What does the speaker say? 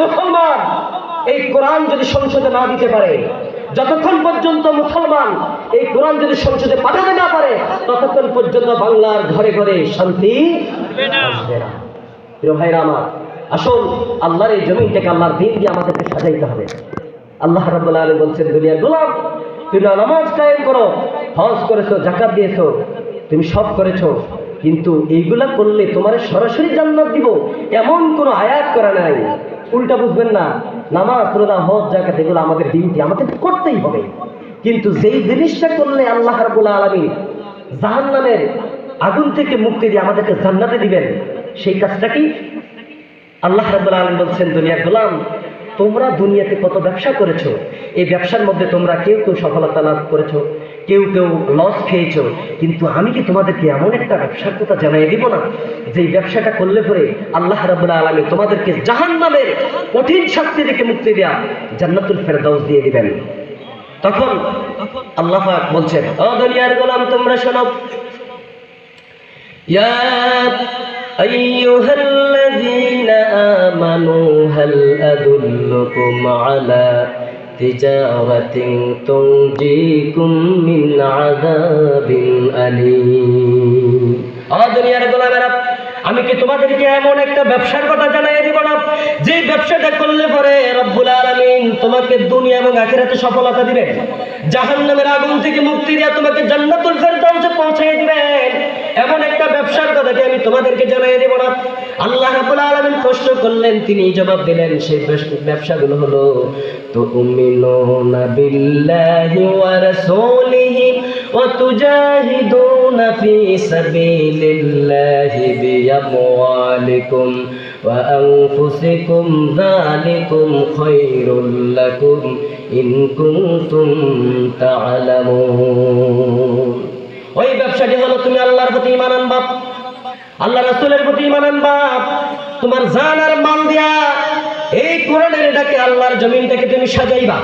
মুসলমান এই কোরআন যদি সংসদে না দিতে পারে, যতক্ষণ পর্যন্ত মুসলমান এই কোরআন যদি সংসদে পাঠাতে না পারে, ততক্ষণ পর্যন্ত বাংলার ঘরে ঘরে শান্তি আসবে না। প্রিয় ভাইরা আমার, আসুন আল্লাহর এই জমিনটাকে আল্লাহর দিন দিয়ে আমাদেরকে সাজাইতে হবে। আল্লাহ রাব্বুল আলামিন বলছেন, দুনিয়ার গোলাম, তুমি নামাজ কায়েম করো, হজ করেছো, যাকাত দিয়েছো, তুমি সব করেছো, কিন্তু এইগুলা করলে তোমার সরাসরি জান্নাত দিব এমন কোনো আয়াত করা নাই। উল্টা বুঝবেন না, নামাজ, রোজা, হজ, যাকাত এগুলো আমাদের ডিউটি, আমাদের করতেই হবে। কিন্তু যেই জিনিসটা করলে আল্লাহ রাব্বুল আলামিন জাহান্নামের আগুন থেকে মুক্তি দিয়ে আমাদেরকে জান্নাতে দিবেন, সেই কাজটা কি? আল্লাহ রাব্বুল আলামিন বলছেন, দুনিয়ার গোলাম, তোমরা দুনিয়াতে কত ব্যবসা করেছো, এই ব্যবসার মধ্যে তোমরা কেউ কেউ সফলতা লাভ করেছো, কেউ কেউ লস খেয়েছো, কিন্তু আমি কি তোমাদেরকে এমন একটা ব্যবসার কথা জানাই দিব না, যে ব্যবসাটা করলে পরে আল্লাহ রাব্বুল আলামিন তোমাদেরকে জাহান্নামের কঠিন শাস্তি থেকে মুক্তি দেয়া জান্নাতুল ফেরদাউস দিয়ে দিবেন। তখন আল্লাহ পাক বলছেন, ও দুনিয়ার গোলাম, তোমরা শোনো, ইয়া আইয়ুহাল্লাযীনা আমানু হাল আদুল্লুকুম আলা তিজারাতিন তুনজিকুম মিন আযাবিন আলীম। ও দুনিয়ার গোলামেরা, আমি কি তোমাদেরকে এমন একটা ব্যবসার কথা জানাই দিব না, যে ব্যবসাটা করলে পরে রব্বুল আলামিন তোমাকে দুনিয়া এবং আখিরাতে সফলতা দিবেন, জাহান্নামের আগুন থেকে মুক্তি দিয়ে তোমাকে জান্নাতুল ফেরদাউসে পৌঁছে দিবেন? এমন একটা ব্যবসার কথা কি আমি তোমাদেরকে জানাই দেব না? আল্লাহ রাব্বুল আলামিন প্রশ্ন করলেন, তিনি জবাব দিলেন, সেই ব্যবসাগুলো হলো তুমিনুনা বিল্লাহি ওয়া রাসূলিহি ওয়া তুজাহিদুনা ফি সাবিলিল্লাহি বিআমওয়ালিকুম ওয়া আনফুসিকুম, যালিকুম খায়রুল লাকুম ইন কুনতুম তা'লামুন। ওই ব্যবসাটি হলো তুমি আল্লাহর প্রতি ঈমান আনবা, আল্লাহ রাসূলের প্রতি ঈমান আনবা, তোমার জান আর মাল দিয়া এই কোরআনের ডাকে আল্লাহর জমিনটাকে তুমি সাজাইবা।